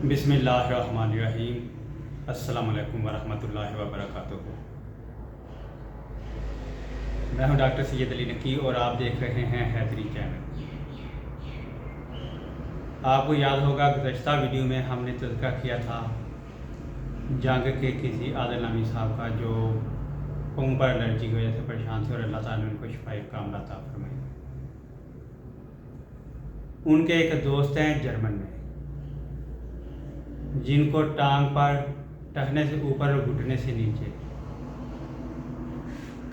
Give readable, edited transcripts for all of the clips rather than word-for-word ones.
बिस्मिल्लाहिर्रहमानिर्रहीम। अस्सलाम वालेकुम वरहमतुल्लाहि वबरकातुहू। मैं हूं डॉक्टर सैयद अली नकी और आप देख रहे हैं हैदरी चैनल। आपको याद होगा गुज़श्ता वीडियो में हमने तज़किरा किया था जंग के किसी आदिल नामी साहब का जो पाँव पर एलर्जी की वजह से परेशान थे और अल्लाह ताला ने उनको शिफाए कामिला अता फरमाई। उनके एक दोस्त हैं जर्मन में जिनको टांग पर टखने से ऊपर और घुटने से नीचे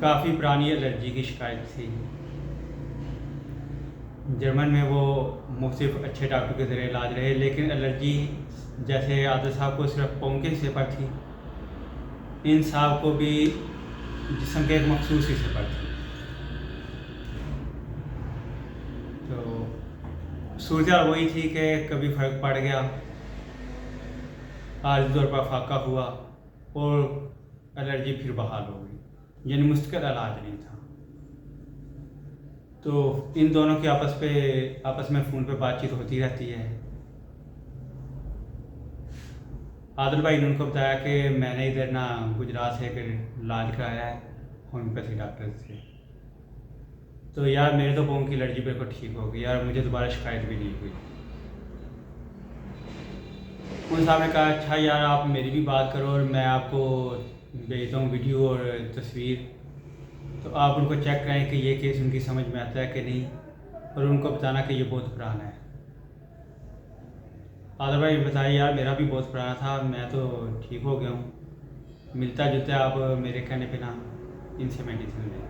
काफ़ी पुरानी एलर्जी की शिकायत थी। जर्मन में वो मुख्तलिफ अच्छे डॉक्टर के ज़रिए इलाज रहे, लेकिन एलर्जी जैसे आदिल साहब को सिर्फ पाँव के हिस्से पर थी, इन साहब को भी जिस्म के एक मखसूस हिस्से पर थी। तो सूरत वही थी कि कभी फ़र्क पड़ गया, आज दौर पर फाका हुआ और एलर्जी फिर बहाल हो गई, यानी मुस्तकिल इलाज नहीं था। तो इन दोनों की आपस में फ़ोन पे बातचीत होती रहती है। आदिल भाई ने उनको बताया कि मैंने इधर ना गुजरात से एक इलाज कराया है होम्योपैथी डॉक्टर से, तो यार मेरे तो पाँव की एलर्जी बिल्कुल ठीक हो गई यार, मुझे दोबारा शिकायत भी नहीं हुई। उन साहब ने कहा अच्छा यार आप मेरी भी बात करो और मैं आपको भेजता हूँ वीडियो और तस्वीर, तो आप उनको चेक करें कि ये केस उनकी समझ में आता है कि नहीं, और उनको बताना कि ये बहुत पुराना है। आदिल भाई बताया यार मेरा भी बहुत पुराना था, मैं तो ठीक हो गया हूँ, मिलता जुलता आप मेरे कहने पे ना इनसे मेडिसिन लें।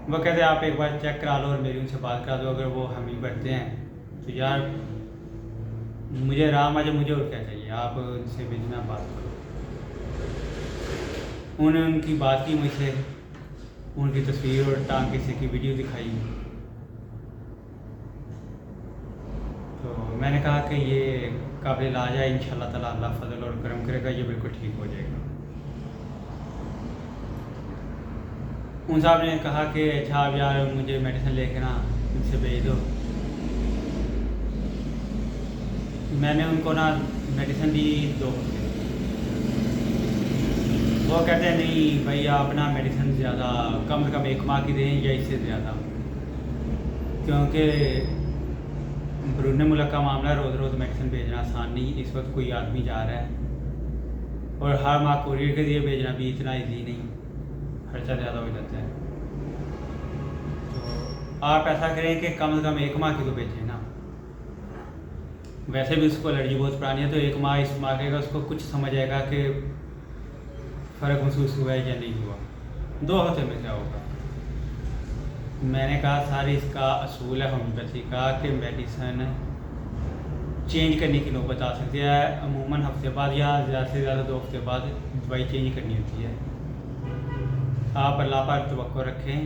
वो कहते आप एक बार चेक करा लो और मेरी उनसे बात करा दो, अगर वो हम ही बैठते हैं तो यार मुझे राम आज मुझे और क्या चाहिए, आप उनसे भेजना बात करो। उन्होंने उनकी बात की मुझसे, उनकी तस्वीर और टांग किसी की वीडियो दिखाई, तो मैंने कहा कि ये काबिल इलाज है, इंशाल्लाह ताला अल्लाह फजल और करम करेगा, ये बिल्कुल ठीक हो जाएगा। उन साहब ने कहा कि अच्छा आप यार मुझे मेडिसिन लेके ना इनसे भेज दो। मैंने उनको ना मेडिसिन दी 2 हफ्ते। वो कहते हैं नहीं भाई आप ना मेडिसिन ज़्यादा कम से कम 1 माह की दें या इससे ज़्यादा, क्योंकि बरूने मुल्क का मामला, रोज़ रोज़ मेडिसिन भेजना आसान नहीं। इस वक्त कोई आदमी जा रहा है और हर माह कोरियर के लिए भेजना भी इतना ईजी नहीं, खर्चा ज़्यादा हो जाता है। तो आप ऐसा करें कि कम से कम 1 माह की तो भेजें ना। वैसे भी उसको एलर्जी बहुत पुरानी है, तो 1 माह इस्तेमाल करेगा, उसको कुछ समझ आएगा कि फ़र्क महसूस हुआ है या नहीं हुआ। 2 हफ्ते में क्या होगा। मैंने कहा सारी इसका असूल है होम्योपैथी का कि मेडिसिन चेंज करने की नौबत आ सकती है, अमूमन हफ्ते बाद या ज़्यादा से ज़्यादा 2 हफ्ते बाद दवाई चेंज करनी होती है। आप अल्लाह पर तवक्कुल रखें,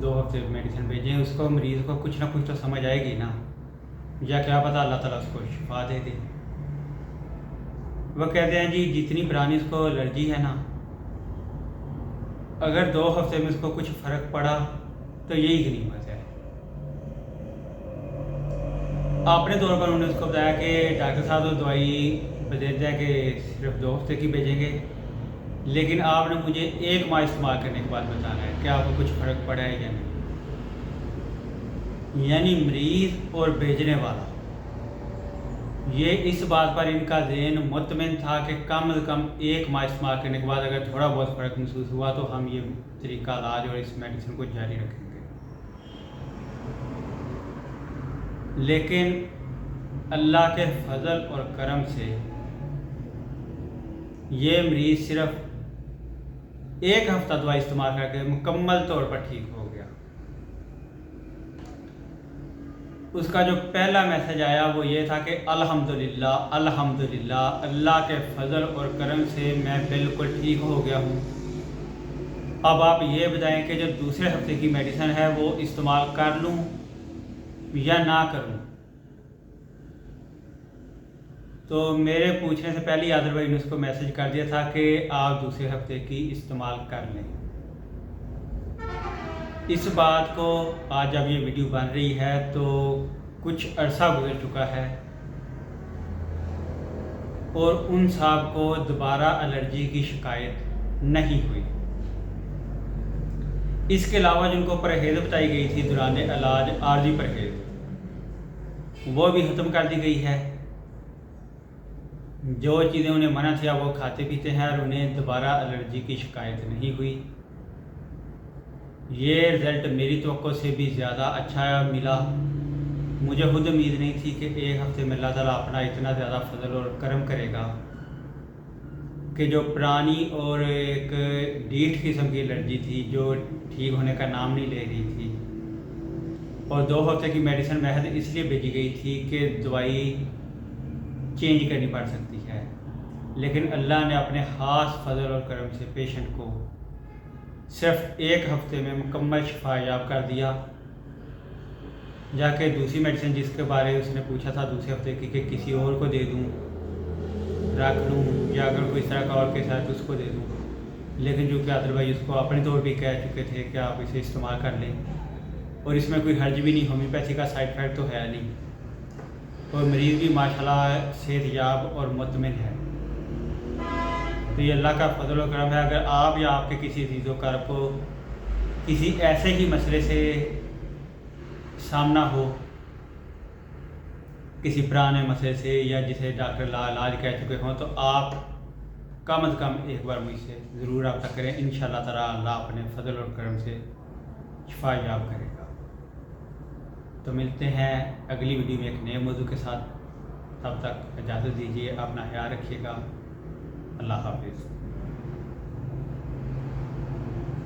2 हफ्ते मेडिसिन भेजें, उसको मरीज़ को कुछ ना कुछ तो समझ आएगी ना, या क्या पता अल्लाह ताला उसको शिफा दे दे। वो कहते हैं जी जितनी पुरानी उसको एलर्जी है ना, अगर 2 हफ्ते में उसको कुछ फ़र्क पड़ा तो यही गनीमत है। अपने तौर पर उन्होंने उसको बताया कि डॉक्टर साहब तो दवाई बदलते हैं कि सिर्फ 2 हफ्ते की भेजेंगे, लेकिन आपने मुझे 1 माह इस्तेमाल करने के बाद बताना है कि आपको कुछ फ़र्क पड़ा है या नहीं। यानी मरीज़ और भेजने वाला ये इस बात पर इनका ज़हन मुतमिन था कि कम से कम 1 माह इस्तेमाल करने के बाद अगर थोड़ा बहुत फ़र्क महसूस हुआ तो हम ये तरीका इलाज और इस मेडिसिन को जारी रखेंगे। लेकिन अल्लाह के फजल और करम से ये मरीज़ सिर्फ 1 हफ़्ता दवाई इस्तेमाल करके मुकम्मल तौर पर ठीक हो गया। उसका जो पहला मैसेज आया वो ये था कि अल्हम्दुलिल्लाह अल्हम्दुलिल्लाह, अल्लाह के फजल और करम से मैं बिल्कुल ठीक हो गया हूँ। अब आप ये बताएं कि जो दूसरे हफ्ते की मेडिसिन है वो इस्तेमाल कर लूँ या ना करूँ। तो मेरे पूछने से पहले ही आदिल भाई ने उसको मैसेज कर दिया था कि आप दूसरे हफ्ते की इस्तेमाल कर लें। इस बात को आज जब ये वीडियो बन रही है तो कुछ अरसा गुजर चुका है اور ان صاحب کو دوبارہ الرجی کی شکایت نہیں ہوئی۔ اس کے علاوہ جن کو پرہیز بتائی گئی تھی دوران علاج عارضی پرہیز، وہ بھی ختم کر دی گئی ہے۔ جو چیزیں انہیں منع تھا وہ کھاتے پیتے ہیں اور انہیں دوبارہ الرجی کی شکایت نہیں ہوئی۔ یہ رزلٹ میری توقع سے بھی زیادہ اچھا ملا۔ مجھے خود امید نہیں تھی کہ ایک ہفتے میں اللہ تعالیٰ اپنا اتنا زیادہ فضل اور کرم کرے گا کہ جو پرانی اور ایک ڈیٹ قسم کی الرجی تھی جو ٹھیک ہونے کا نام نہیں لے رہی تھی، اور 2 ہفتے کی میڈیسن محض اس لیے بھیجی گئی تھی کہ دوائی چینج کرنی پڑ سکتی ہے، لیکن اللہ نے اپنے خاص فضل اور کرم سے پیشنٹ کو صرف 1 ہفتے میں مکمل شفا یاب کر دیا۔ جا کے دوسری میڈیسن جس کے بارے اس نے پوچھا تھا دوسرے ہفتے کی کہ کسی اور کو دے دوں، رکھ لوں، یا اگر کوئی اس طرح کا اور کیس ہے تو اس کو دے دوں، لیکن جو کہ ادروائز اس کو اپنے طور پہ کہہ چکے تھے کہ آپ اسے استعمال کر لیں، اور اس میں کوئی حرج بھی نہیں، ہومیوپیتھی کا سائیڈ افیکٹ تو ہے نہیں، اور مریض بھی ماشاءاللہ صحت یاب اور مطمئن ہے۔ تو یہ اللہ کا فضل و کرم ہے۔ اگر آپ یا آپ کے کسی عزیز و اقارب کو کسی ایسے ہی مسئلے سے سامنا ہو، کسی پرانے مسئلے سے، یا جسے ڈاکٹر لا علاج کہہ چکے ہوں، تو آپ کم از کم ایک بار مجھ سے ضرور رابطہ کریں۔ انشاءاللہ تعالیٰ اللہ اپنے فضل اور کرم سے شفا یاب کرے گا۔ تو ملتے ہیں اگلی ویڈیو میں ایک نئے موضوع کے ساتھ، تب تک اجازت دیجیے، اپنا خیال رکھیے گا۔ اللہ حافظ۔